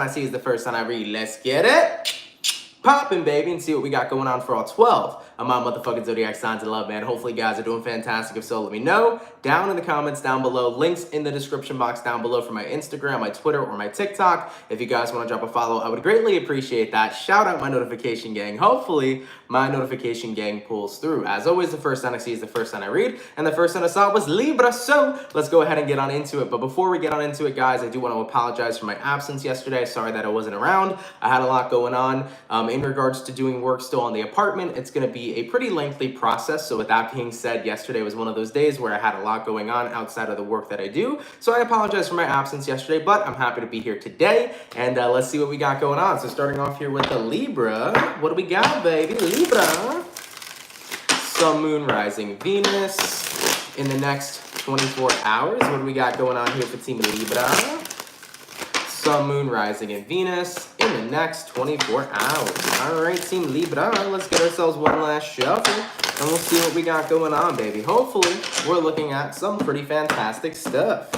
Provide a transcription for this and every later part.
I see is the first sign I read. Let's get it poppin', baby, and see what we got going on for all 12 of my motherfucking zodiac signs of love, man. Hopefully, you guys are doing fantastic. If so, let me know down in the comments down below. Links in the description box down below for my Instagram, my Twitter, or my TikTok. If you guys want to drop a follow, I would greatly appreciate that. Shout out my notification gang. Hopefully, my notification gang pulls through. As always, the first sign I see is the first sign I read, and the first sign I saw was Libra. So let's go ahead and get on into it. But before we get on into it, guys, I do want to apologize for my absence yesterday. Sorry that I wasn't around. I had a lot going on. In regards to doing work still on the apartment, it's going to be a pretty lengthy process. So with that being said, yesterday was one of those days where I had a lot going on outside of the work that I do. So I apologize for my absence yesterday, but I'm happy to be here today. And let's see what we got going on. So starting off here with the Libra, what do we got, baby? Libra, Sun, Moon, Rising, Venus in the next 24 hours. What do we got going on here for Team Libra? Sun, Moon, Rising, and Venus in the next 24 hours. All right, Team Libra, let's get ourselves one last shuffle, and we'll see what we got going on, baby. Hopefully, we're looking at some pretty fantastic stuff.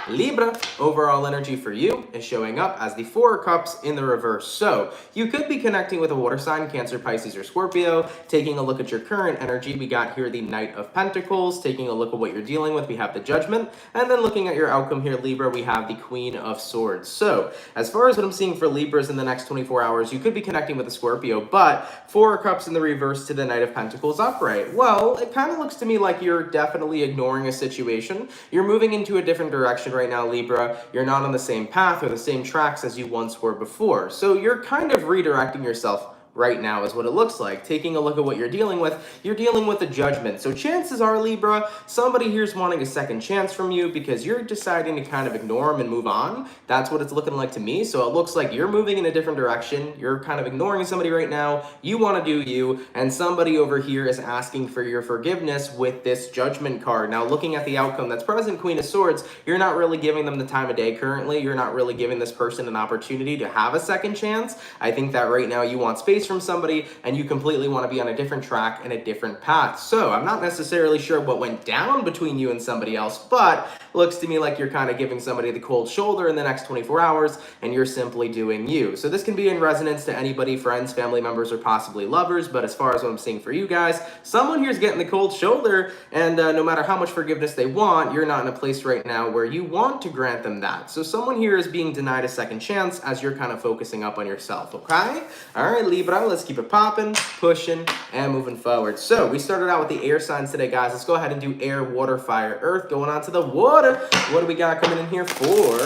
Libra, overall energy for you is showing up as the Four of Cups in the reverse. So you could be connecting with a water sign, Cancer, Pisces, or Scorpio. Taking a look at your current energy, we got here the Knight of Pentacles. Taking a look at what you're dealing with, we have the Judgment. And then looking at your outcome here, Libra, we have the Queen of Swords. So as far as what I'm seeing for Libras in the next 24 hours, you could be connecting with a Scorpio, but Four of Cups in the reverse to the Knight of Pentacles upright. Well, it kind of looks to me like you're definitely ignoring a situation. You're moving into a different direction right now, Libra. You're not on the same path or the same tracks as you once were before. So you're kind of redirecting yourself right now is what it looks like. Taking a look at what you're dealing with the Judgment. So chances are, Libra, somebody here's wanting a second chance from you because you're deciding to kind of ignore them and move on. That's what it's looking like to me. So it looks like you're moving in a different direction. You're kind of ignoring somebody right now. You want to do you, and somebody over here is asking for your forgiveness with this Judgment card. Now, looking at the outcome that's present, Queen of Swords, you're not really giving them the time of day currently. You're not really giving this person an opportunity to have a second chance. I think that right now you want space from somebody and you completely want to be on a different track and a different path. So I'm not necessarily sure what went down between you and somebody else, but looks to me like you're kind of giving somebody the cold shoulder in the next 24 hours and you're simply doing you. So this can be in resonance to anybody, friends, family members, or possibly lovers. But as far as what I'm seeing for you guys, someone here's getting the cold shoulder, and no matter how much forgiveness they want, you're not in a place right now where you want to grant them that. So someone here is being denied a second chance as you're kind of focusing up on yourself, okay? All right, Libra, let's keep it popping, pushing, and moving forward. So we started out with the air signs today, guys. Let's go ahead and do air, water, fire, earth. Going on to the water. What do we got coming in here for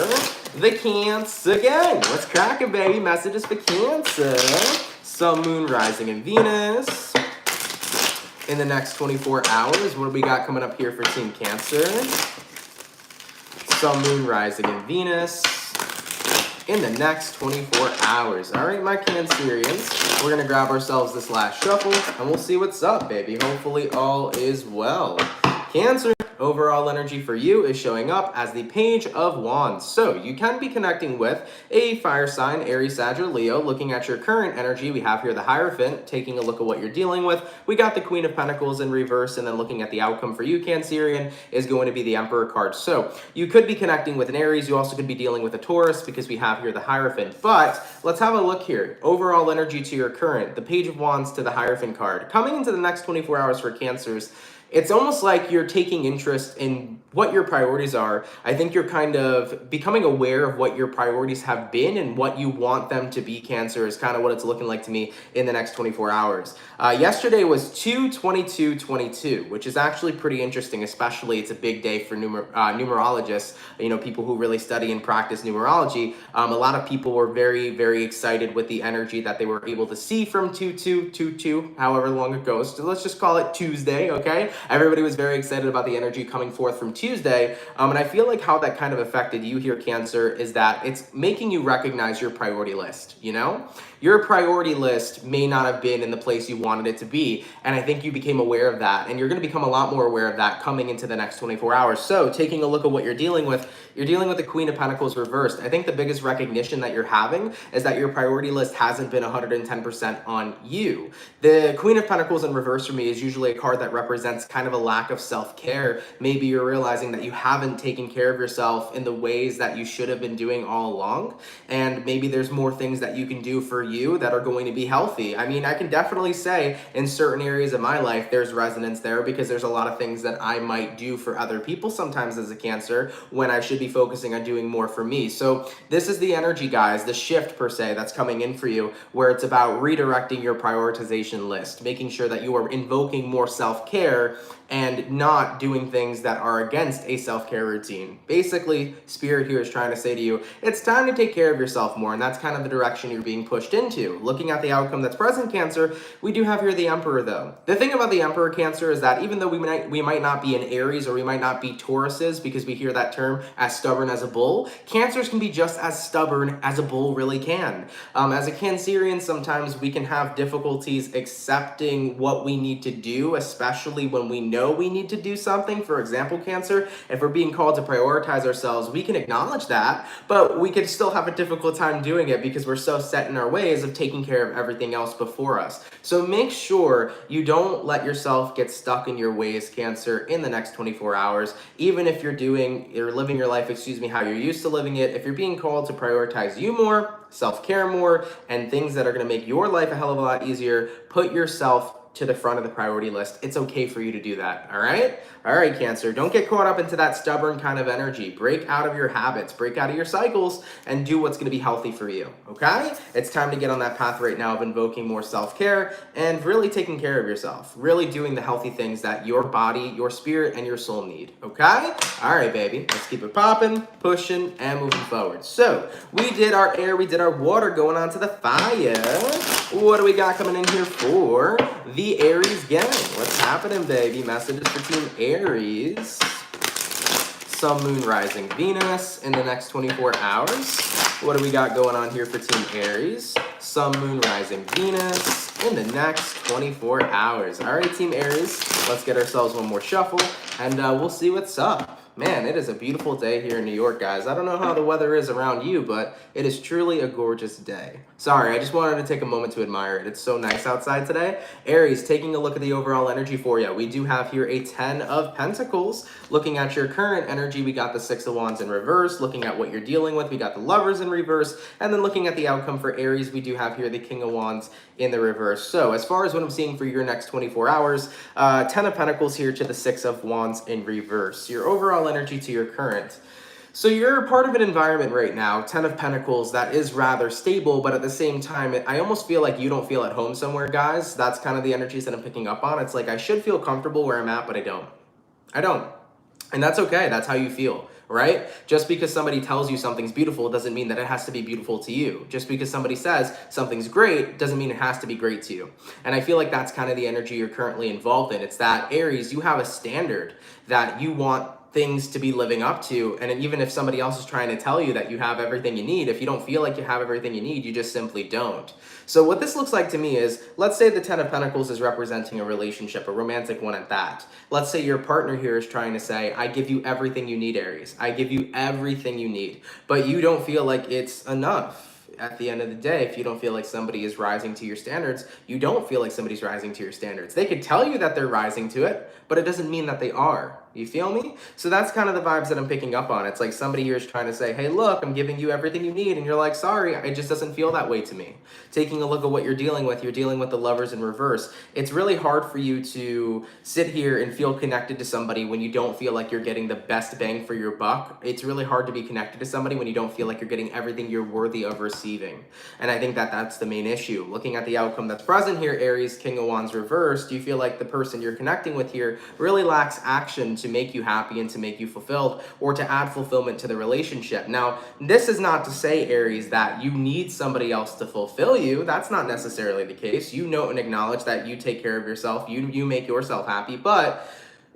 the Cancer gang? Let's crack it, baby. Messages for Cancer. Sun, Moon, Rising, and Venus in the next 24 hours. What do we got coming up here for Team Cancer? Sun, Moon, Rising, and Venus in the next 24 hours. All right, my Cancerians, we're gonna grab ourselves this last shuffle and we'll see what's up, baby. Hopefully all is well. Cancer, overall energy for you is showing up as the Page of Wands. So you can be connecting with a fire sign, Aries, Sag, or Leo. Looking at your current energy, we have here the Hierophant. Taking a look at what you're dealing with, we got the Queen of Pentacles in reverse, and then looking at the outcome for you, Cancerian, is going to be the Emperor card. So you could be connecting with an Aries. You also could be dealing with a Taurus because we have here the Hierophant. But let's have a look here. Overall energy to your current, the Page of Wands to the Hierophant card. Coming into the next 24 hours for Cancers, it's almost like you're taking interest in what your priorities are. I think you're kind of becoming aware of what your priorities have been and what you want them to be, Cancer, is kind of what it's looking like to me in the next 24 hours. Yesterday was 2/22/22, which is actually pretty interesting, especially it's a big day for numerologists, you know, people who really study and practice numerology. A lot of people were very, very excited with the energy that they were able to see from 2/2/22, however long it goes. So let's just call it Tuesday, okay? Everybody was very excited about the energy coming forth from Tuesday. And I feel like how that kind of affected you here, Cancer, is that it's making you recognize your priority list, you know? Your priority list may not have been in the place you wanted it to be, and I think you became aware of that, and you're going to become a lot more aware of that coming into the next 24 hours. So taking a look at what you're dealing with the Queen of Pentacles reversed. I think the biggest recognition that you're having is that your priority list hasn't been 110% on you. The Queen of Pentacles in reverse for me is usually a card that represents kind of a lack of self-care. Maybe you're realizing realizing that you haven't taken care of yourself in the ways that you should have been doing all along. And maybe there's more things that you can do for you that are going to be healthy. I mean, I can definitely say in certain areas of my life, there's resonance there because there's a lot of things that I might do for other people sometimes as a Cancer when I should be focusing on doing more for me. So this is the energy, guys, the shift per se that's coming in for you, where it's about redirecting your prioritization list, making sure that you are invoking more self-care and not doing things that are against a self-care routine. Basically, Spirit here is trying to say to you, it's time to take care of yourself more, and that's kind of the direction you're being pushed into. Looking at the outcome that's present, Cancer, we do have here the Emperor, though. The thing about the Emperor, Cancer, is that even though we might not be an Aries or we might not be Tauruses, because we hear that term as stubborn as a bull, Cancers can be just as stubborn as a bull really can. As a Cancerian, sometimes we can have difficulties accepting what we need to do, especially when we know we need to do something. For example, Cancer, if we're being called to prioritize ourselves, we can acknowledge that, but we could still have a difficult time doing it because we're so set in our ways of taking care of everything else before us. So make sure you don't let yourself get stuck in your ways, Cancer, in the next 24 hours. Even if you're living your life, how you're used to living it, if you're being called to prioritize you more, self-care more, and things that are going to make your life a hell of a lot easier, put yourself to the front of the priority list. It's okay for you to do that, all right? All right, Cancer, don't get caught up into that stubborn kind of energy. Break out of your habits, break out of your cycles, and do what's gonna be healthy for you, okay? It's time to get on that path right now of invoking more self-care and really taking care of yourself, really doing the healthy things that your body, your spirit, and your soul need, okay? All right, baby, let's keep it popping, pushing, and moving forward. So, we did our air, we did our water, going on to the fire. What do we got coming in here for the Aries gang? What's happening, baby? Messages for Team Aries. Sun, Moon, Rising, Venus in the next 24 hours. What do we got going on here for Team Aries? Sun, Moon, Rising, Venus in the next 24 hours. All right, Team Aries, let's get ourselves one more shuffle, and we'll see what's up. Man, it is a beautiful day here in New York, guys. I don't know how the weather is around you, but it is truly a gorgeous day. Sorry, I just wanted to take a moment to admire it. It's so nice outside today. Aries, taking a look at the overall energy for you. We do have here a 10 of Pentacles. Looking at your current energy, we got the 6 of Wands in reverse. Looking at what you're dealing with, we got the Lovers in reverse. And then looking at the outcome for Aries, we do have here the King of Wands in the reverse. So as far as what I'm seeing for your next 24 hours, 10 of Pentacles here to the 6 of Wands in reverse. Your overall energy to your current. So you're part of an environment right now, 10 of Pentacles, that is rather stable, but at the same time, I almost feel like you don't feel at home somewhere, guys. That's kind of the energies that I'm picking up on. It's like I should feel comfortable where I'm at, but I don't. I don't. And that's okay. That's how you feel, right? Just because somebody tells you something's beautiful doesn't mean that it has to be beautiful to you. Just because somebody says something's great doesn't mean it has to be great to you. And I feel like that's kind of the energy you're currently involved in. It's that, Aries, you have a standard that you want things to be living up to, and even if somebody else is trying to tell you that you have everything you need, if you don't feel like you have everything you need, you just simply don't. So what this looks like to me is, let's say the 10 of Pentacles is representing a relationship, a romantic one at that. Let's say your partner here is trying to say, I give you everything you need, Aries. I give you everything you need, but you don't feel like it's enough. At the end of the day, if you don't feel like somebody is rising to your standards, you don't feel like somebody's rising to your standards. They could tell you that they're rising to it, but it doesn't mean that they are. You feel me? So that's kind of the vibes that I'm picking up on. It's like somebody here is trying to say, hey, look, I'm giving you everything you need. And you're like, sorry, it just doesn't feel that way to me. Taking a look at what you're dealing with the Lovers in reverse. It's really hard for you to sit here and feel connected to somebody when you don't feel like you're getting the best bang for your buck. It's really hard to be connected to somebody when you don't feel like you're getting everything you're worthy of receiving. And I think that that's the main issue. Looking at the outcome that's present here, Aries, King of Wands reverse, do you feel like the person you're connecting with here really lacks action to make you happy and to make you fulfilled, or to add fulfillment to the relationship? Now, this is not to say, Aries, that you need somebody else to fulfill you. That's not necessarily the case. You know and acknowledge that you take care of yourself, you make yourself happy, but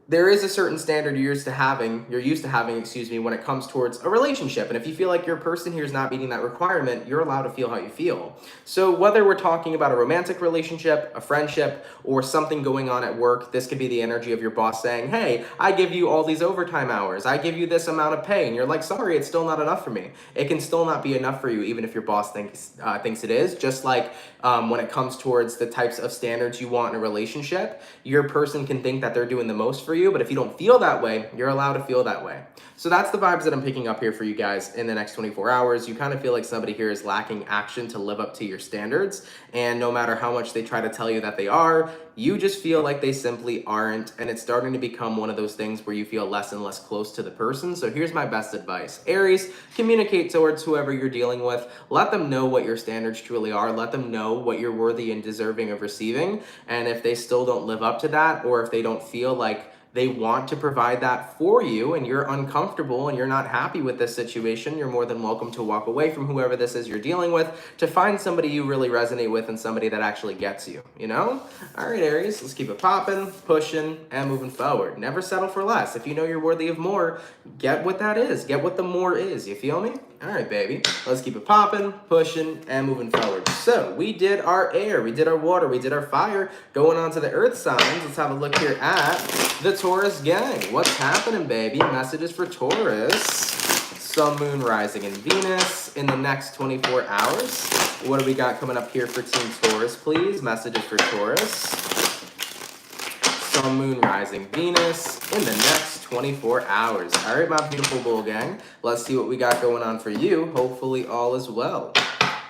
there is a certain standard you're used to having, when it comes towards a relationship. And if you feel like your person here is not meeting that requirement, you're allowed to feel how you feel. So whether we're talking about a romantic relationship, a friendship, or something going on at work, this could be the energy of your boss saying, hey, I give you all these overtime hours, I give you this amount of pay, and you're like, sorry, it's still not enough for me. It can still not be enough for you, even if your boss thinks it is. Just like when it comes towards the types of standards you want in a relationship, your person can think that they're doing the most for for you, but if you don't feel that way, you're allowed to feel that way. So that's the vibes that I'm picking up here for you guys in the next 24 hours. You kind of feel like somebody here is lacking action to live up to your standards. And no matter how much they try to tell you that they are, you just feel like they simply aren't. And it's starting to become one of those things where you feel less and less close to the person. So here's my best advice. Aries, communicate towards whoever you're dealing with. Let them know what your standards truly are. Let them know what you're worthy and deserving of receiving. And if they still don't live up to that, or if they don't feel like they want to provide that for you and you're uncomfortable and you're not happy with this situation, you're more than welcome to walk away from whoever this is you're dealing with to find somebody you really resonate with and somebody that actually gets you, you know? All right, Aries, let's keep it popping, pushing, and moving forward. Never settle for less. If you know you're worthy of more, get what that is. Get what the more is. You feel me? All right, baby. Let's keep it popping, pushing, and moving forward. So we did our air, we did our water, we did our fire. Going on to the earth signs, let's have a look here at the Taurus gang. What's happening, baby? Messages for Taurus. Sun, Moon, Rising, and Venus in the next 24 hours. What do we got coming up here for Team Taurus, please? Messages for Taurus. Sun, Moon, Rising, Venus in the next 24 hours. All right, my beautiful bull gang. Let's see what we got going on for you. Hopefully all is well.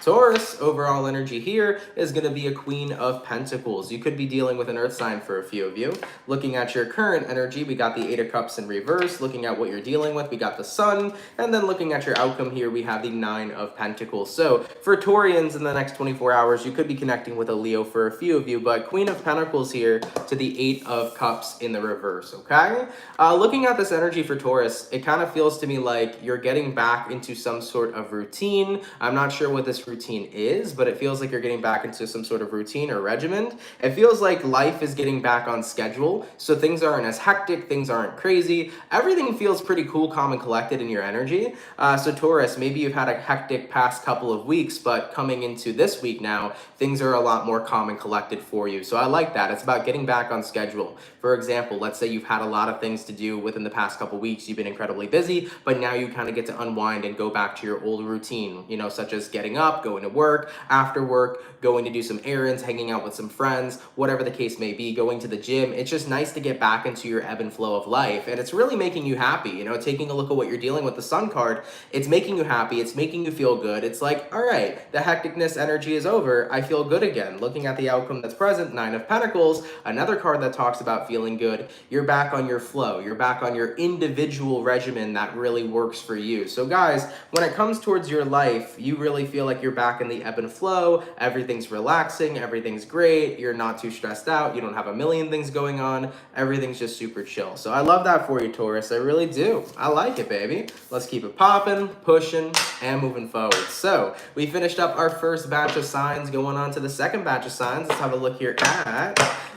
Taurus, overall energy here is going to be a Queen of Pentacles. You could be dealing with an earth sign for a few of you. Looking at your current energy, we got the Eight of Cups in reverse. Looking at what you're dealing with, we got the Sun. And then looking at your outcome here, we have the Nine of Pentacles. So for Taurians in the next 24 hours, you could be connecting with a Leo for a few of you, but Queen of Pentacles here to the Eight of Cups in the reverse, okay? Looking at this energy for Taurus, it kind of feels to me like you're getting back into some sort of routine. I'm not sure what this routine is, but it feels like you're getting back into some sort of routine or regimen. It feels like life is getting back on schedule, so things aren't as hectic, things aren't crazy. Everything feels pretty cool, calm, and collected in your energy. So Taurus, maybe you've had a hectic past couple of weeks, but coming into this week now, things are a lot more calm and collected for you. So I like that. It's about getting back on schedule. For example, let's say you've had a lot of things to do within the past couple weeks, you've been incredibly busy, but now you kind of get to unwind and go back to your old routine, you know, such as getting up, going to work, after work, going to do some errands, hanging out with some friends, whatever the case may be, going to the gym. It's just nice to get back into your ebb and flow of life, and it's really making you happy. You know, taking a look at what you're dealing with the Sun card, it's making you happy, it's making you feel good. It's like, all right, the hecticness energy is over, I feel good again. Looking at the outcome that's present, Nine of Pentacles, another card that talks about feeling good. You're back on your flow, you're back on your individual regimen that really works for you. So guys, when it comes towards your life, you really feel like you're back in the ebb and flow, everything's relaxing, everything's great, you're not too stressed out, you don't have a million things going on, everything's just super chill. So I love that for you, Taurus, I really do. I like it, baby. Let's keep it popping, pushing, and moving forward. So we finished up our first batch of signs, going on to the second batch of signs. Let's have a look here at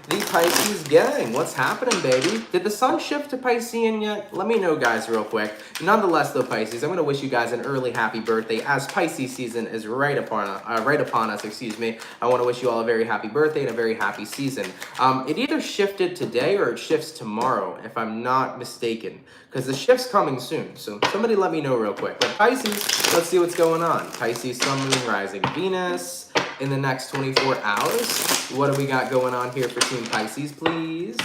the Pisces gang. What's happening, baby? Did the sun shift to Piscean yet? Let me know, guys, real quick. Nonetheless, though, Pisces, I'm going to wish you guys an early happy birthday as Pisces season is right upon us, excuse me. I want to wish you all a very happy birthday and a very happy season. It either shifted today or it shifts tomorrow, if I'm not mistaken, because the shift's coming soon. So somebody let me know real quick. But Pisces, let's see what's going on. Pisces, Sun, Moon, Rising, Venus in the next 24 hours. What do we got going on here for Team Pisces, please?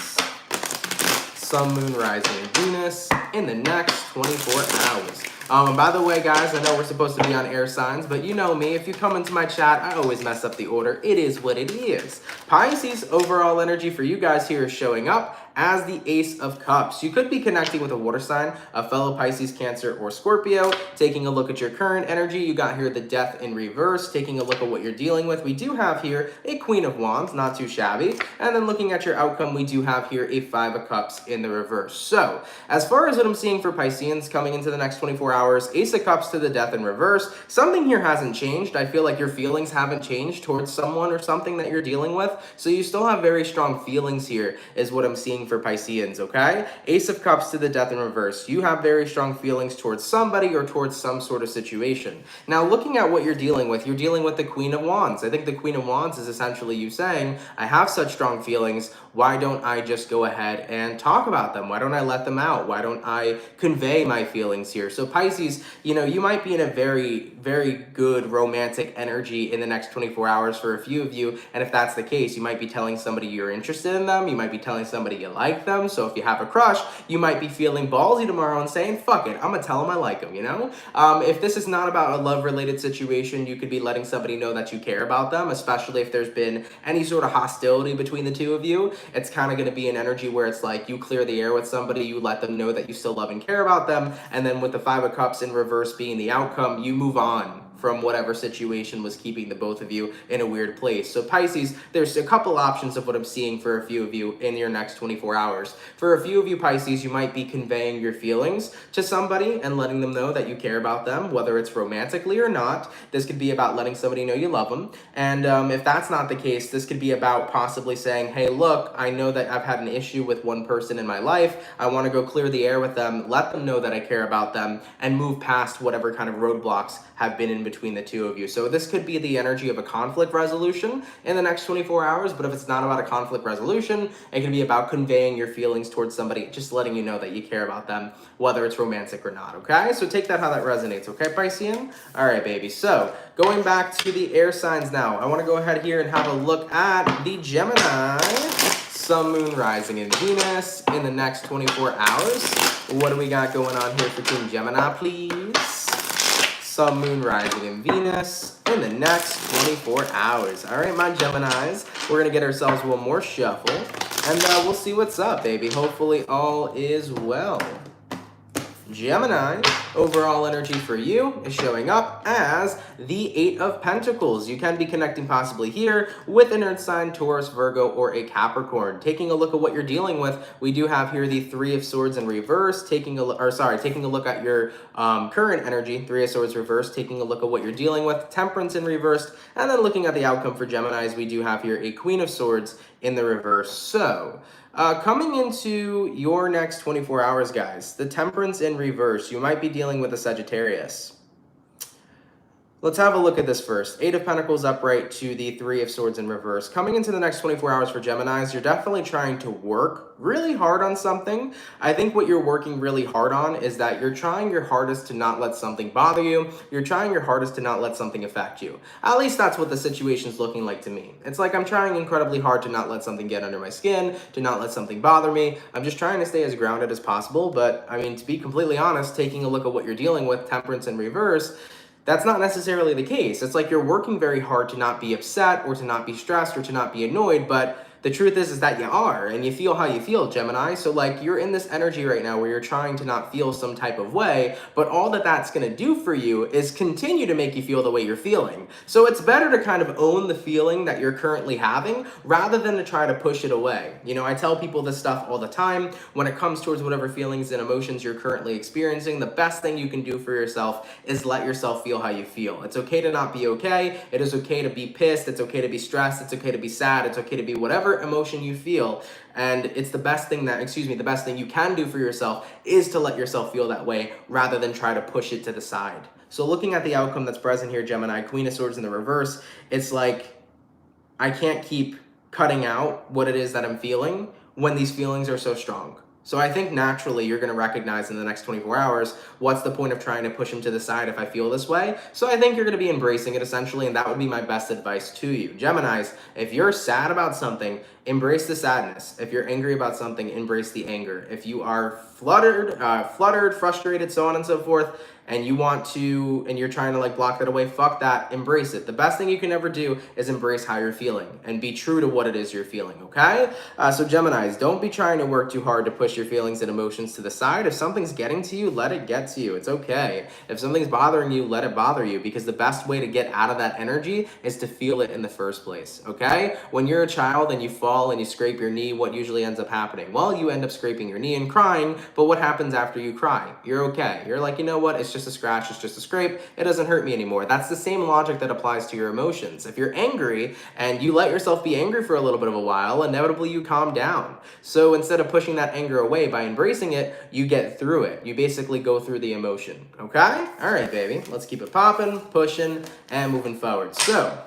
Sun, Moon, Rising, and Venus in the next 24 hours. By the way, guys, I know we're supposed to be on air signs, but you know me. If you come into my chat, I always mess up the order. It is what it is. Pisces, overall energy for you guys here is showing up as the Ace of Cups. You could be connecting with a water sign, a fellow Pisces, Cancer, or Scorpio. Taking a look at your current energy, you got here the Death in reverse. Taking a look at what you're dealing with, we do have here a Queen of Wands, not too shabby. And then looking at your outcome, we do have here a Five of Cups in the reverse. So, as far as what I'm seeing for Pisceans coming into the next 24 hours, Ace of Cups to the Death in reverse. Something here hasn't changed. I feel like your feelings haven't changed towards someone or something that you're dealing with. So you still have very strong feelings here, is what I'm seeing for Pisceans, okay? Ace of Cups to the Death in reverse. You have very strong feelings towards somebody or towards some sort of situation. Now, looking at what you're dealing with the Queen of Wands. I think the Queen of Wands is essentially you saying, I have such strong feelings, why don't I just go ahead and talk about them? Why don't I let them out? Why don't I convey my feelings here? So Pisces, you know, you might be in a very, very good romantic energy in the next 24 hours for a few of you, and if that's the case, you might be telling somebody you're interested in them, you might be telling somebody you like them. So if you have a crush, you might be feeling ballsy tomorrow and saying, fuck it, I'm gonna tell them I like them, you know? If this is not about a love-related situation, you could be letting somebody know that you care about them, especially if there's been any sort of hostility between the two of you. It's kind of going to be an energy where it's like you clear the air with somebody, you let them know that you still love and care about them, and then with the Five of Cups in reverse being the outcome, you move on from whatever situation was keeping the both of you in a weird place. So Pisces, there's a couple options of what I'm seeing for a few of you in your next 24 hours. For a few of you Pisces, you might be conveying your feelings to somebody and letting them know that you care about them, whether it's romantically or not. This could be about letting somebody know you love them. And if that's not the case, this could be about possibly saying, hey, look, I know that I've had an issue with one person in my life. I want to go clear the air with them, let them know that I care about them, and move past whatever kind of roadblocks have been in between the two of you. So this could be the energy of a conflict resolution in the next 24 hours, but if it's not about a conflict resolution, it can be about conveying your feelings towards somebody, just letting you know that you care about them, whether it's romantic or not, okay? So take that how that resonates, okay, Piscean? All right, baby. So going back to the air signs now, I want to go ahead here and have a look at the Gemini, Sun, Moon, Rising, and Venus in the next 24 hours. What do we got going on here for Team Gemini, please? Sun, Moon, Rising, and Venus in the next 24 hours. All right, my Geminis, we're going to get ourselves one more shuffle, and we'll see what's up, baby. Hopefully all is well. Gemini, overall energy for you is showing up as the Eight of Pentacles. You can be connecting possibly here with an Earth sign, Taurus, Virgo, or a Capricorn. Taking a look at what you're dealing with, we do have here the Three of Swords in reverse. Taking a look at your current energy, Three of Swords reversed. Taking a look at what you're dealing with, Temperance in reversed, and then looking at the outcome for Geminis, we do have here a Queen of Swords in the reverse. So coming into your next 24 hours, guys, the Temperance in reverse, you might be dealing with a Sagittarius. Let's have a look at this first. Eight of Pentacles upright to the Three of Swords in reverse. Coming into the next 24 hours for Geminis, you're definitely trying to work really hard on something. I think what you're working really hard on is that you're trying your hardest to not let something bother you. You're trying your hardest to not let something affect you. At least that's what the situation's looking like to me. It's like I'm trying incredibly hard to not let something get under my skin, to not let something bother me. I'm just trying to stay as grounded as possible. But I mean, to be completely honest, taking a look at what you're dealing with, Temperance in reverse, that's not necessarily the case. It's like you're working very hard to not be upset or to not be stressed or to not be annoyed, but the truth is that you are, and you feel how you feel, Gemini. So like you're in this energy right now where you're trying to not feel some type of way, but all that that's going to do for you is continue to make you feel the way you're feeling. So it's better to kind of own the feeling that you're currently having rather than to try to push it away. You know, I tell people this stuff all the time. When it comes towards whatever feelings and emotions you're currently experiencing, the best thing you can do for yourself is let yourself feel how you feel. It's okay to not be okay. It is okay to be pissed. It's okay to be stressed. It's okay to be sad. It's okay to be whatever emotion you feel, and it's the best thing you can do for yourself is to let yourself feel that way rather than try to push it to the side. So looking at the outcome that's present here, Gemini, Queen of Swords in the reverse, it's like I can't keep cutting out what it is that I'm feeling when these feelings are so strong. So I think naturally you're going to recognize in the next 24 hours, what's the point of trying to push them to the side if I feel this way? So I think you're going to be embracing it essentially, and that would be my best advice to you. Geminis, if you're sad about something, embrace the sadness. If you're angry about something, embrace the anger. If you are fluttered, frustrated, so on and so forth, and you're trying to like block that away, fuck that, embrace it. The best thing you can ever do is embrace how you're feeling and be true to what it is you're feeling, okay? So Geminis, don't be trying to work too hard to push your feelings and emotions to the side. If something's getting to you, let it get to you. It's okay. If something's bothering you, let it bother you, because the best way to get out of that energy is to feel it in the first place, okay? When you're a child and you fall and you scrape your knee, what usually ends up happening? Well, you end up scraping your knee and crying, but what happens after you cry? You're okay. You're like, you know what? It's just a scratch, it's just a scrape, it doesn't hurt me anymore. That's the same logic that applies to your emotions. If you're angry and you let yourself be angry for a little bit of a while, inevitably you calm down. So instead of pushing that anger away by embracing it, you get through it. You basically go through the emotion, okay? All right, baby, let's keep it popping, pushing, and moving forward. So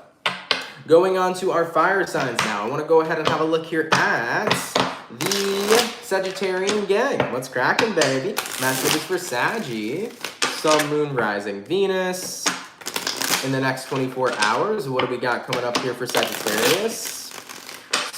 going on to our fire signs now, I want to go ahead and have a look here at the Sagittarian gang. What's cracking, baby? Messages for Saggy. Sun, Moon, Rising, Venus in the next 24 hours. What do we got coming up here for Sagittarius?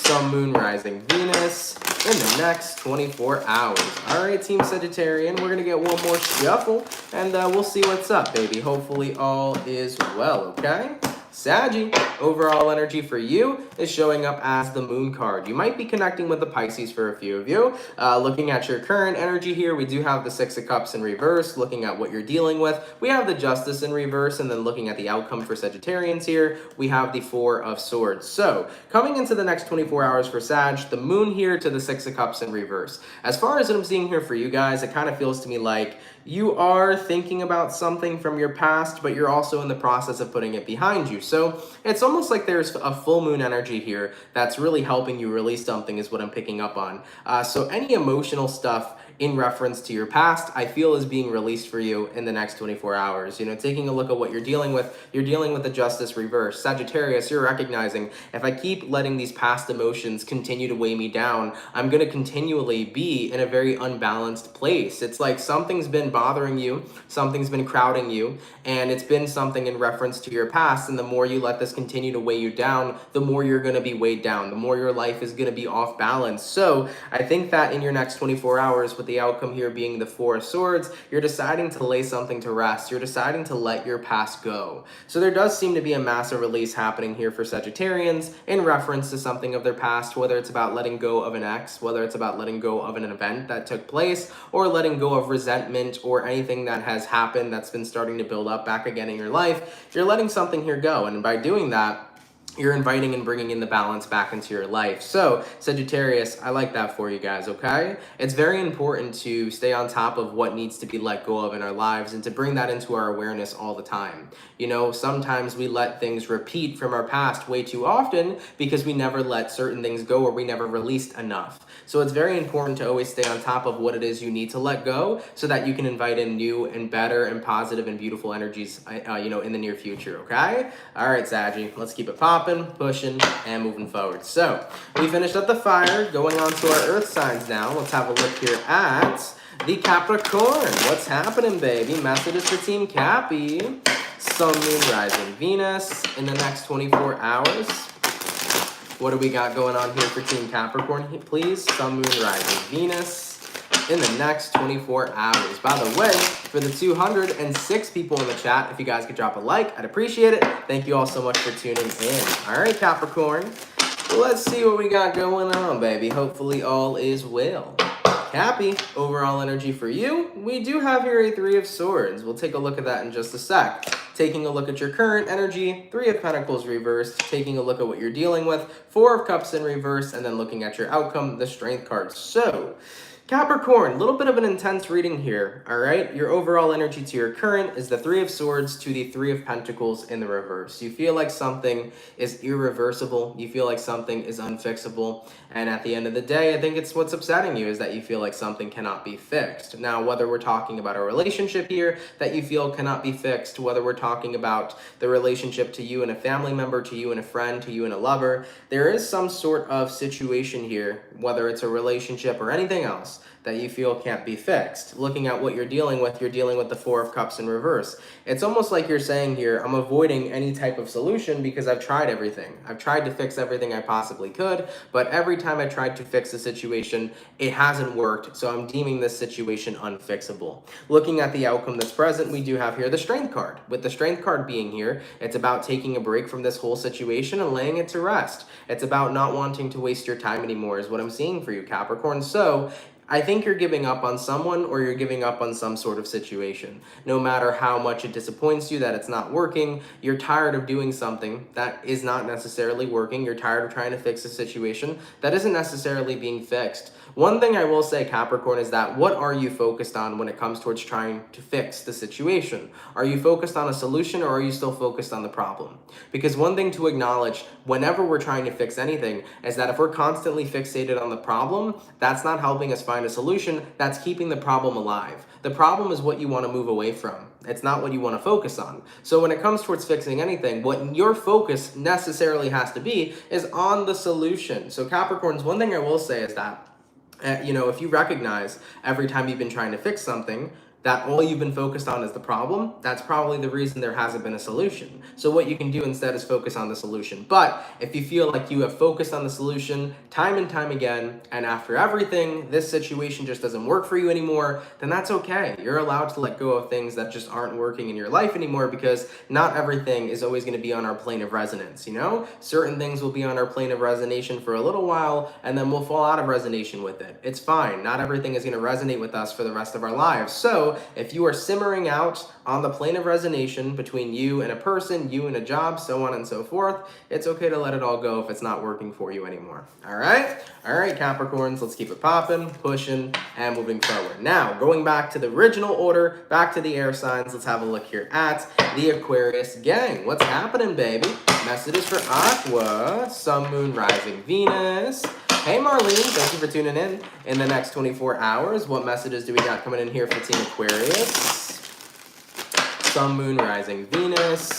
Sun, Moon, Rising, Venus in the next 24 hours. All right, Team Sagittarian, we're going to get one more shuffle, and we'll see what's up, baby. Hopefully all is well, okay? Saggy, overall energy for you is showing up as the Moon card. You might be connecting with the Pisces for a few of you. Looking at your current energy here, we do have the Six of Cups in reverse. Looking at what you're dealing with, we have the Justice in reverse. And then looking at the outcome for Sagittarians here, we have the Four of Swords. So coming into the next 24 hours for Sag, the Moon here to the Six of Cups in reverse. As far as what I'm seeing here for you guys, it kind of feels to me like you are thinking about something from your past, but you're also in the process of putting it behind you. So it's almost like there's a full moon energy here that's really helping you release something is what I'm picking up on. So any emotional stuff in reference to your past, I feel is being released for you in the next 24 hours. You know, taking a look at what you're dealing with the Justice reverse. Sagittarius, you're recognizing if I keep letting these past emotions continue to weigh me down, I'm going to continually be in a very unbalanced place. It's like something's been bothering you, something's been crowding you, and it's been something in reference to your past. And the more you let this continue to weigh you down, the more you're going to be weighed down, the more your life is going to be off balance. So I think that in your next 24 hours, with the outcome here being the Four of Swords, you're deciding to lay something to rest. You're deciding to let your past go. So there does seem to be a massive release happening here for Sagittarians in reference to something of their past, whether it's about letting go of an ex, whether it's about letting go of an event that took place, or letting go of resentment or anything that has happened that's been starting to build up back again in your life. You're letting something here go, and by doing that, you're inviting and bringing in the balance back into your life. So Sagittarius, I like that for you guys, okay? It's very important to stay on top of what needs to be let go of in our lives and to bring that into our awareness all the time. You know, sometimes we let things repeat from our past way too often because we never let certain things go or we never released enough. So it's very important to always stay on top of what it is you need to let go so that you can invite in new and better and positive and beautiful energies, you know, in the near future, okay? All right, Saggy, let's keep it popping, pushing, and moving forward. So we finished up the fire, going on to our earth signs now. Let's have a look here at the Capricorn. What's happening, baby? Messages for Team Cappy. Sun, Moon, Rising, Venus in the next 24 hours. What do we got going on here for Team Capricorn, please? Sun, Moon, Rising, Venus in the next 24 hours. By the way, for the 206 people in the chat, if you guys could drop a like, I'd appreciate it. Thank you all so much for tuning in. All right, Capricorn, let's see what we got going on, baby. Hopefully all is well. Cappy, overall energy for you, we do have here a Three of Swords. We'll take a look at that in just a sec. Taking a look at your current energy, Three of Pentacles reversed, taking a look at what you're dealing with, Four of Cups in reverse, and then looking at your outcome, the Strength card. So, Capricorn, a little bit of an intense reading here, all right? Your overall energy to your current is the Three of Swords to the Three of Pentacles in the reverse. You feel like something is irreversible. You feel like something is unfixable. And at the end of the day, I think it's what's upsetting you is that you feel like something cannot be fixed. Now, whether we're talking about a relationship here that you feel cannot be fixed, whether we're talking about the relationship to you and a family member, to you and a friend, to you and a lover, there is some sort of situation here, whether it's a relationship or anything else, that you feel can't be fixed. Looking at what you're dealing with the Four of Cups in reverse. It's almost like you're saying here, I'm avoiding any type of solution because I've tried everything. I've tried to fix everything I possibly could, but every time I tried to fix a situation, it hasn't worked, so I'm deeming this situation unfixable. Looking at the outcome that's present, we do have here the Strength card. With the Strength card being here, it's about taking a break from this whole situation and laying it to rest. It's about not wanting to waste your time anymore is what I'm seeing for you, Capricorn. So I think you're giving up on someone or you're giving up on some sort of situation. No matter how much it disappoints you that it's not working, you're tired of doing something that is not necessarily working. You're tired of trying to fix a situation that isn't necessarily being fixed. One thing I will say, Capricorn, is that what are you focused on when it comes towards trying to fix the situation? Are you focused on a solution or are you still focused on the problem? Because one thing to acknowledge whenever we're trying to fix anything is that if we're constantly fixated on the problem, that's not helping us find a solution, that's keeping the problem alive. The problem is what you want to move away from. It's not what you want to focus on. So when it comes towards fixing anything, what your focus necessarily has to be is on the solution. So Capricorns, one thing I will say is that, you know, if you recognize every time you've been trying to fix something, that all you've been focused on is the problem, that's probably the reason there hasn't been a solution. So what you can do instead is focus on the solution. But if you feel like you have focused on the solution time and time again, and after everything, this situation just doesn't work for you anymore, then that's okay. You're allowed to let go of things that just aren't working in your life anymore, because not everything is always going to be on our plane of resonance, you know? Certain things will be on our plane of resonation for a little while, and then we'll fall out of resonation with it. It's fine. Not everything is going to resonate with us for the rest of our lives. So if you are simmering out on the plane of resonation between you and a person, you and a job, so on and so forth, it's okay to let it all go if it's not working for you anymore. All right, Capricorns, let's keep it popping, pushing, and moving forward. Now, going back to the original order, back to the air signs, let's have a look here at the Aquarius gang. What's happening, baby? Messages for Aqua, Sun, Moon, Rising, Venus. Hey Marlene, thank you for tuning in. In the next 24 hours, what messages do we got coming in here for Team Aquarius? Sun, Moon, Rising, Venus.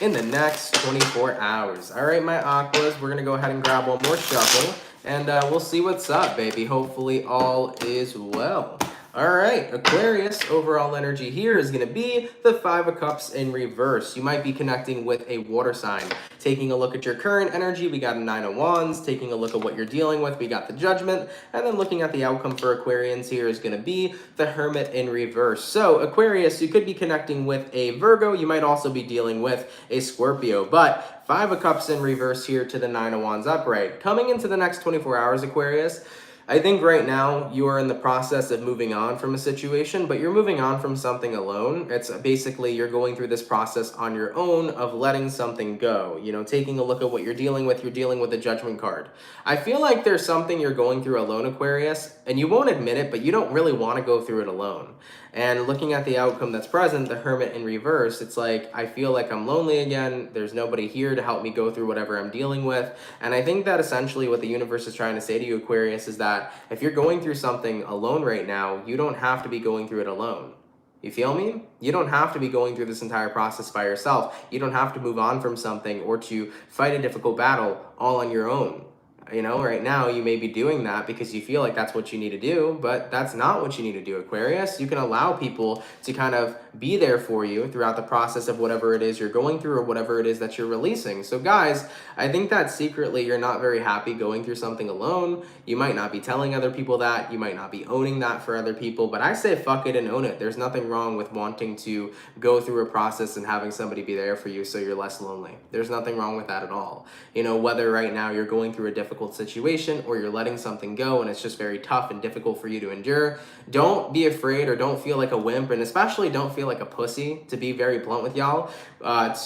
In the next 24 hours. All right, my Aquas, we're gonna go ahead and grab one more shuffle, and we'll see what's up, baby. Hopefully all is well. All right, Aquarius, overall energy here is going to be the Five of Cups in reverse. You might be connecting with a water sign. Taking a look at your current energy, we got a Nine of Wands. Taking a look at what you're dealing with, we got the Judgment. And then looking at the outcome for Aquarians here is going to be the Hermit in reverse. So Aquarius, you could be connecting with a Virgo. You might also be dealing with a Scorpio. But Five of Cups in reverse here to the Nine of Wands upright. Coming into the next 24 hours, Aquarius, I think right now you are in the process of moving on from a situation, but you're moving on from something alone. It's basically you're going through this process on your own of letting something go. You know, taking a look at what you're dealing with a Judgment card. I feel like there's something you're going through alone, Aquarius, and you won't admit it, but you don't really want to go through it alone. And looking at the outcome that's present, the Hermit in reverse, it's like, I feel like I'm lonely again. There's nobody here to help me go through whatever I'm dealing with. And I think that essentially what the universe is trying to say to you, Aquarius, is that if you're going through something alone right now, you don't have to be going through it alone. You feel me? You don't have to be going through this entire process by yourself. You don't have to move on from something or to fight a difficult battle all on your own. You know, right now you may be doing that because you feel like that's what you need to do, but that's not what you need to do, Aquarius. You can allow people to kind of be there for you throughout the process of whatever it is you're going through or whatever it is that you're releasing. So guys, I think that secretly you're not very happy going through something alone. You might not be telling other people that. You might not be owning that for other people, but I say fuck it and own it. There's nothing wrong with wanting to go through a process and having somebody be there for you so you're less lonely. There's nothing wrong with that at all. You know, whether right now you're going through a difficult situation or you're letting something go and it's just very tough and difficult for you to endure, don't be afraid or don't feel like a wimp, and especially don't feel like a pussy, to be very blunt with y'all,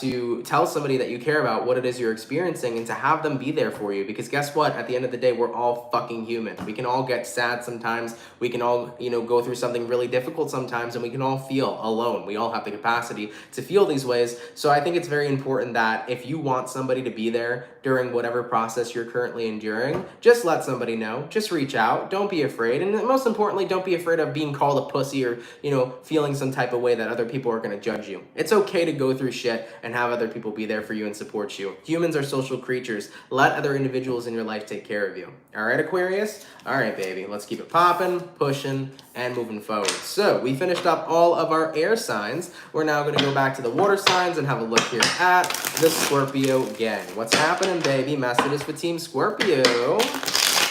to tell somebody that you care about what it is you're experiencing and to have them be there for you. Because guess what? At the end of the day, we're all fucking human. We can all get sad sometimes. We can all, you know, go through something really difficult sometimes, and we can all feel alone. We all have the capacity to feel these ways. So I think it's very important that if you want somebody to be there during whatever process you're currently enduring, just let somebody know. Just reach out. Don't be afraid. And most importantly, don't be afraid of being called a pussy or, you know, feeling some type of way that other people are going to judge you. It's okay to go through shit and have other people be there for you and support you. Humans are social creatures. Let other individuals in your life take care of you. All right, Aquarius? All right, baby. Let's keep it popping, pushing, and moving forward. So we finished up all of our air signs. We're now going to go back to the water signs and have a look here at the Scorpio gang. What's happening, baby? Messages for Team Scorpio.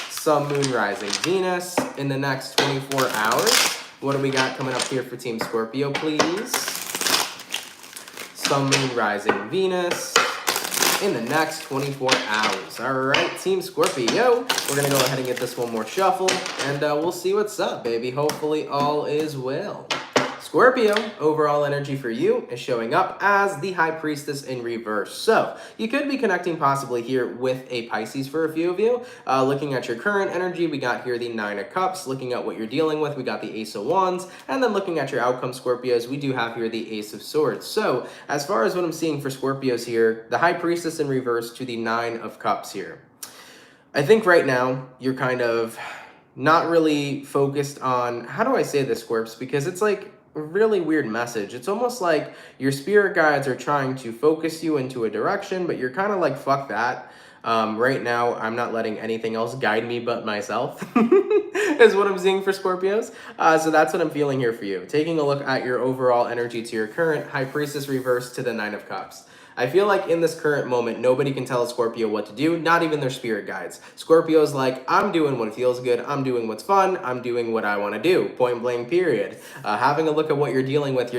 Sun, Moon, Rising, Venus in the next 24 hours. What do we got coming up here for Team Scorpio, please? Sun, Moon, Rising, Venus in the next 24 hours. All right, Team Scorpio, we're going to go ahead and get this one more shuffle, and we'll see what's up, baby. Hopefully all is well. Scorpio, overall energy for you is showing up as the High Priestess in reverse. So you could be connecting possibly here with a Pisces for a few of you. Looking at your current energy, we got here the Nine of Cups. Looking at what you're dealing with, we got the Ace of Wands. And then looking at your outcome, Scorpios, we do have here the Ace of Swords. So as far as what I'm seeing for Scorpios here, the High Priestess in reverse to the Nine of Cups here. I think right now you're kind of not really focused on, how do I say this, Scorps? Because it's like a really weird message. It's almost like your spirit guides are trying to focus you into a direction, but you're kind of like, fuck that. Right now, I'm not letting anything else guide me but myself, is what I'm seeing for Scorpios. So that's what I'm feeling here for you. Taking a look at your overall energy to your current High Priestess reverse to the Nine of Cups. I feel like in this current moment, nobody can tell a Scorpio what to do, not even their spirit guides. Scorpio's like, I'm doing what feels good, I'm doing what's fun, I'm doing what I want to do, point blank period. Having a look at what you're dealing with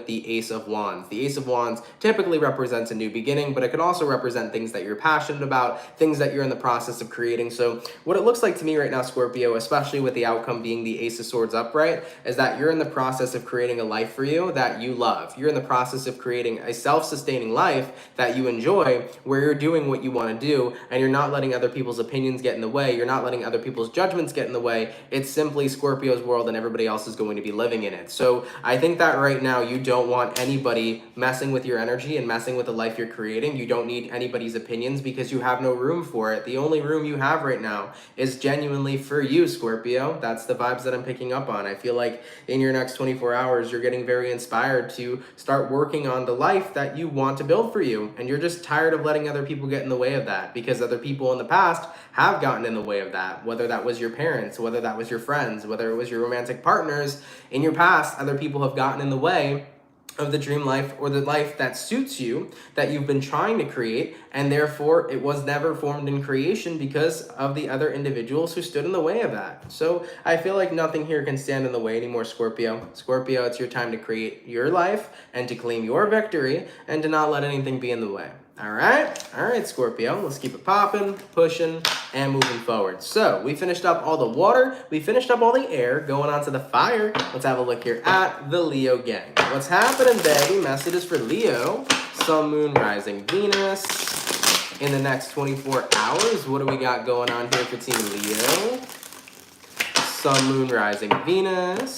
the Ace of Wands. The Ace of Wands typically represents a new beginning, but it can also represent things that you're passionate about, things that you're in the process of creating. So what it looks like to me right now, Scorpio, especially with the outcome being the Ace of Swords upright, is that you're in the process of creating a life for you that you love. You're in the process of creating a self-sustaining life that you enjoy, where you're doing what you want to do, and you're not letting other people's opinions get in the way. You're not letting other people's judgments get in the way. It's simply Scorpio's world and everybody else is going to be living in it. So I think that right now you don't want anybody messing with your energy and messing with the life you're creating. You don't need anybody's opinions because you have no room for it. The only room you have right now is genuinely for you, Scorpio. That's the vibes that I'm picking up on. I feel like in your next 24 hours, you're getting very inspired to start working on the life that you want to build for you. And you're just tired of letting other people get in the way of that, because other people in the past have gotten in the way of that, whether that was your parents, whether that was your friends, whether it was your romantic partners. In your past, other people have gotten in the way of the dream life or the life that suits you, that you've been trying to create, and therefore it was never formed in creation because of the other individuals who stood in the way of that. So I feel like nothing here can stand in the way anymore, Scorpio. Scorpio, it's your time to create your life and to claim your victory and to not let anything be in the way. All right, Scorpio, let's keep it popping, pushing, and moving forward. So we finished up all the water, we finished up all the air, going on to the fire. Let's have a look here at the Leo gang. What's happening, baby? Messages for Leo, Sun, Moon, Rising, Venus. In the next 24 hours, what do we got going on here for Team Leo? Sun, Moon, Rising, Venus.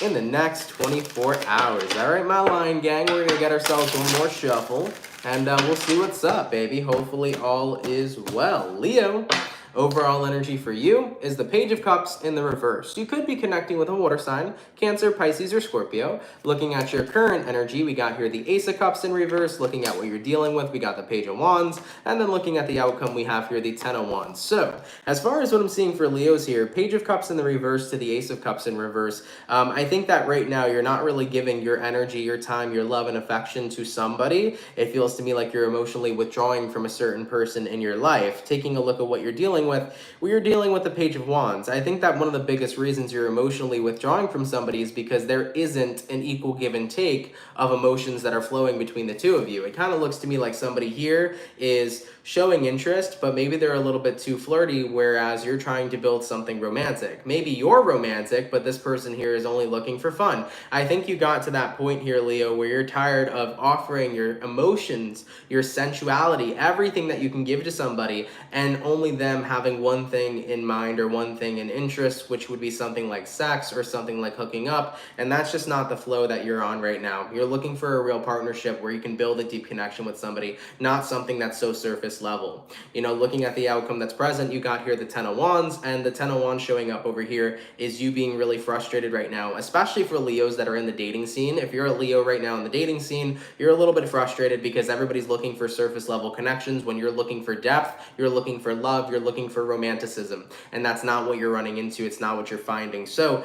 In the next 24 hours. All right, my Lion gang, we're gonna get ourselves one more shuffle. And we'll see what's up, baby. Hopefully all is well. Leo, overall energy for you is the Page of Cups in the reverse. You could be connecting with a water sign, Cancer, Pisces, or Scorpio. Looking at your current energy, we got here the Ace of Cups in reverse. Looking at what you're dealing with, we got the Page of Wands. And then looking at the outcome, we have here the Ten of Wands. So, as far as what I'm seeing for Leos here, Page of Cups in the reverse to the Ace of Cups in reverse. I think that right now you're not really giving your energy, your time, your love, and affection to somebody. It feels to me like you're emotionally withdrawing from a certain person in your life. Taking a look at what you're dealing with, you're dealing with the Page of Wands. I think that one of the biggest reasons you're emotionally withdrawing from somebody is because there isn't an equal give and take of emotions that are flowing between the two of you. It kind of looks to me like somebody here is showing interest, but maybe they're a little bit too flirty, whereas you're trying to build something romantic. Maybe you're romantic, but this person here is only looking for fun. I think you got to that point here, Leo, where you're tired of offering your emotions, your sensuality, everything that you can give to somebody, and only them having one thing in mind or one thing in interest, which would be something like sex or something like hooking up. And that's just not the flow that you're on right now. You're looking for a real partnership where you can build a deep connection with somebody, not something that's so surface level. You know, looking at the outcome that's present, you got here the Ten of Wands, and the Ten of Wands showing up over here is you being really frustrated right now, especially for Leos that are in the dating scene. If you're a Leo right now in the dating scene, you're a little bit frustrated because everybody's looking for surface level connections when you're looking for depth, you're looking for love, you're looking for romanticism, and that's not what you're running into. It's not what you're finding. So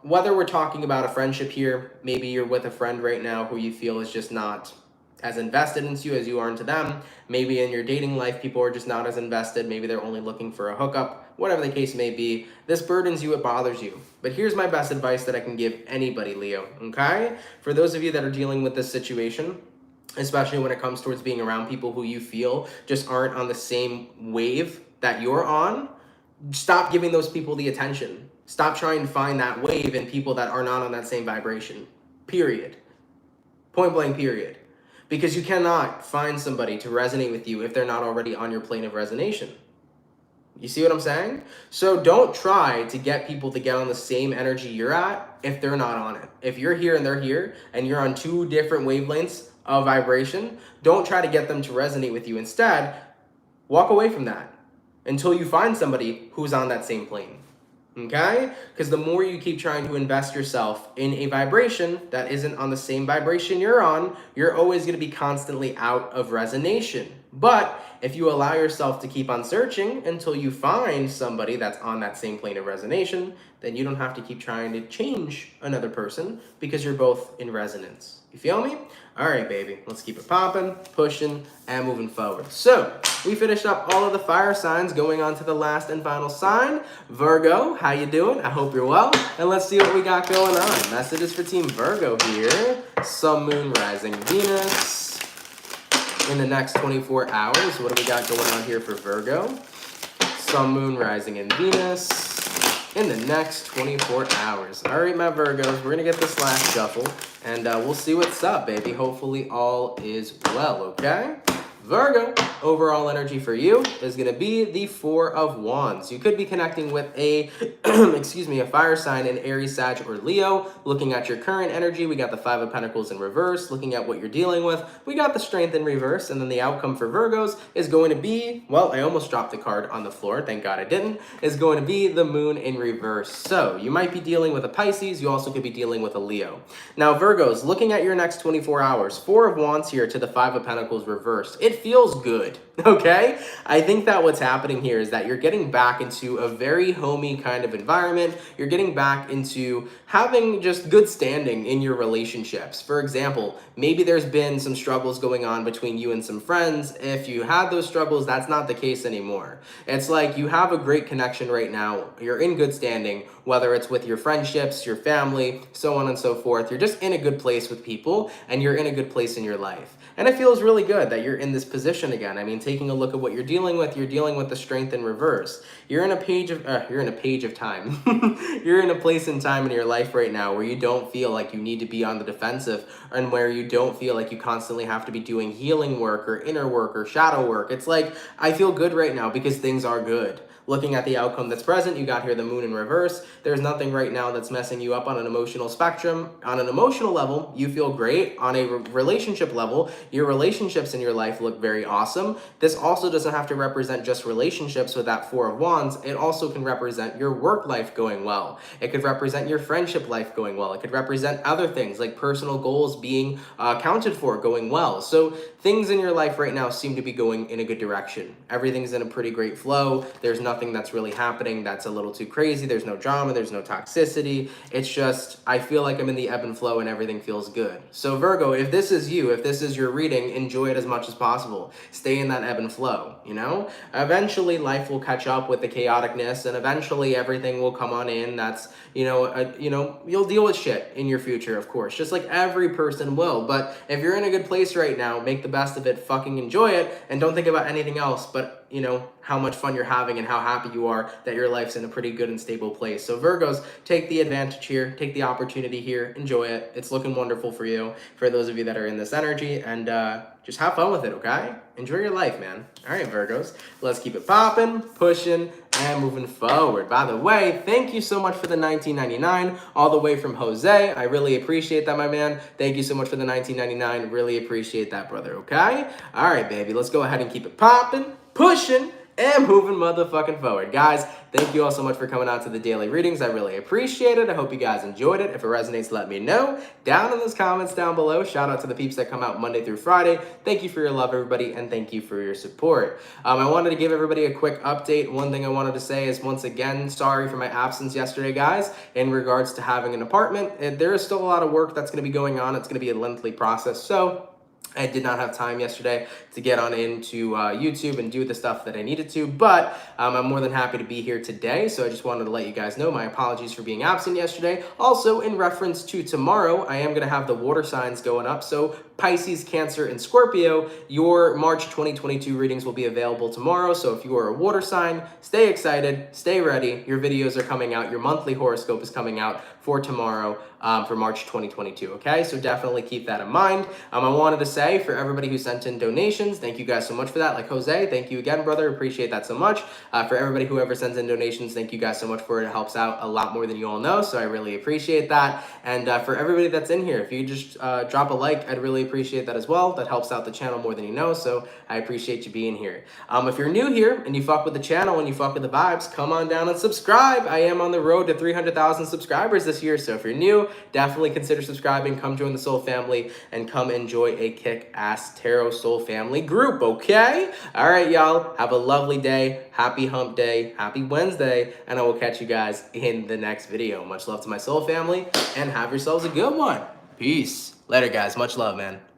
whether we're talking about a friendship here, maybe you're with a friend right now who you feel is just not as invested into you as you are into them. Maybe in your dating life, people are just not as invested. Maybe they're only looking for a hookup. Whatever the case may be, this burdens you, it bothers you. But here's my best advice that I can give anybody, Leo, okay? For those of you that are dealing with this situation, especially when it comes towards being around people who you feel just aren't on the same wave that you're on, stop giving those people the attention. Stop trying to find that wave in people that are not on that same vibration, period. Point blank, period. Because you cannot find somebody to resonate with you if they're not already on your plane of resonation. You see what I'm saying? So don't try to get people to get on the same energy you're at if they're not on it. If you're here and they're here and you're on two different wavelengths of vibration, don't try to get them to resonate with you. Instead, walk away from that until you find somebody who's on that same plane. Okay? Because the more you keep trying to invest yourself in a vibration that isn't on the same vibration you're on, you're always going to be constantly out of resonation. But if you allow yourself to keep on searching until you find somebody that's on that same plane of resonation, then you don't have to keep trying to change another person because you're both in resonance. You feel me? All right, baby. Let's keep it popping, pushing, and moving forward. So we finished up all of the fire signs, going on to the last and final sign. Virgo, how you doing? I hope you're well. And let's see what we got going on. Messages for Team Virgo here. Sun, Moon, Rising, Venus. In the next 24 hours, what do we got going on here for Virgo? Sun, Moon, Rising, and Venus in the next 24 hours. All right, my Virgos, we're going to get this last shuffle, and we'll see what's up, baby. Hopefully all is well, okay? Virgo, overall energy for you is going to be the Four of Wands. You could be connecting with a, a fire sign in Aries, Sag, or Leo. Looking at your current energy, we got the Five of Pentacles in reverse. Looking at what you're dealing with, we got the Strength in reverse. And then the outcome for Virgos is going to be, well, I almost dropped the card on the floor. Thank God I didn't. Is going to be the Moon in reverse. So you might be dealing with a Pisces. You also could be dealing with a Leo. Now, Virgos, looking at your next 24 hours, Four of Wands here to the Five of Pentacles reversed. It feels good, okay? I think that what's happening here is that you're getting back into a very homey kind of environment. You're getting back into having just good standing in your relationships. For example, maybe there's been some struggles going on between you and some friends. If you had those struggles, that's not the case anymore. It's like you have a great connection right now. You're in good standing, whether it's with your friendships, your family, so on and so forth. You're just in a good place with people, and you're in a good place in your life. And it feels really good that you're in this position again. I mean, taking a look at what you're dealing with the Strength in reverse. You're in a page of time. You're in a place in time in your life right now where you don't feel like you need to be on the defensive, and where you don't feel like you constantly have to be doing healing work or inner work or shadow work. It's like, I feel good right now because things are good. Looking at the outcome that's present, you got here the Moon in reverse. There's nothing right now that's messing you up on an emotional spectrum. On an emotional level, you feel great. On a relationship level, your relationships in your life look very awesome. This also doesn't have to represent just relationships with that Four of Wands. It also can represent your work life going well. It could represent your friendship life going well. It could represent other things like personal goals being accounted for going well. So things in your life right now seem to be going in a good direction. Everything's in a pretty great flow. There's nothing that's really happening that's a little too crazy. There's no drama. There's no toxicity. It's just, I feel like I'm in the ebb and flow and everything feels good. So Virgo, if this is you, if this is your reading, enjoy it as much as possible. Stay in that ebb and flow, you know? Eventually life will catch up with the chaoticness, and eventually everything will come on in. That's, you'll deal with shit in your future, of course, just like every person will. But if you're in a good place right now, make the best of it, fucking enjoy it, and don't think about anything else but how much fun you're having and how happy you are that your life's in a pretty good and stable place. So Virgos, take the advantage here, take the opportunity here, enjoy it. It's looking wonderful for you, for those of you that are in this energy, and just have fun with it, okay? Enjoy your life, man. All right, Virgos, let's keep it popping, pushing, and moving forward. By the way, thank you so much for the $19.99 all the way from Jose. I really appreciate that, my man. Thank you so much for the $19.99. Really appreciate that, brother, okay? All right, baby, let's go ahead and keep it popping, pushing, and moving motherfucking forward. Guys, thank you all so much for coming out to the daily readings. I really appreciate it. I hope you guys enjoyed it. If it resonates, let me know down in those comments down below. Shout out to the peeps that come out Monday through Friday. Thank you for your love, everybody, and thank you for your support. I wanted to give everybody a quick update. One thing I wanted to say is, once again, sorry for my absence yesterday, guys, in regards to having an apartment. There is still a lot of work that's going to be going on. It's going to be a lengthy process, so I did not have time yesterday to get on into YouTube and do the stuff that I needed to, but I'm more than happy to be here today, so I just wanted to let you guys know my apologies for being absent yesterday. Also, in reference to tomorrow, I am going to have the water signs going up, so Pisces, Cancer, and Scorpio, your March 2022 readings will be available tomorrow, so if you are a water sign, stay excited, stay ready. Your videos are coming out, your monthly horoscope is coming out for tomorrow, for March 2022, okay? So definitely keep that in mind. I wanted to say, for everybody who sent in donations, thank you guys so much for that. Like Jose, thank you again, brother. Appreciate that so much. For everybody who ever sends in donations, thank you guys so much for it. It helps out a lot more than you all know, so I really appreciate that. And for everybody that's in here, if you just drop a like, I'd really appreciate that as well. That helps out the channel more than you know, so I appreciate you being here. If you're new here and you fuck with the channel and you fuck with the vibes, come on down and subscribe. I am on the road to 300,000 subscribers this year, so if you're new, definitely consider subscribing. Come join the Soul family and come enjoy a kick-ass tarot soul family group, okay? All right, y'all, have a lovely day. Happy hump day, happy Wednesday, and I will catch you guys in the next video. Much love to my soul family, and have yourselves a good one. Peace. Later, guys. Much love, man.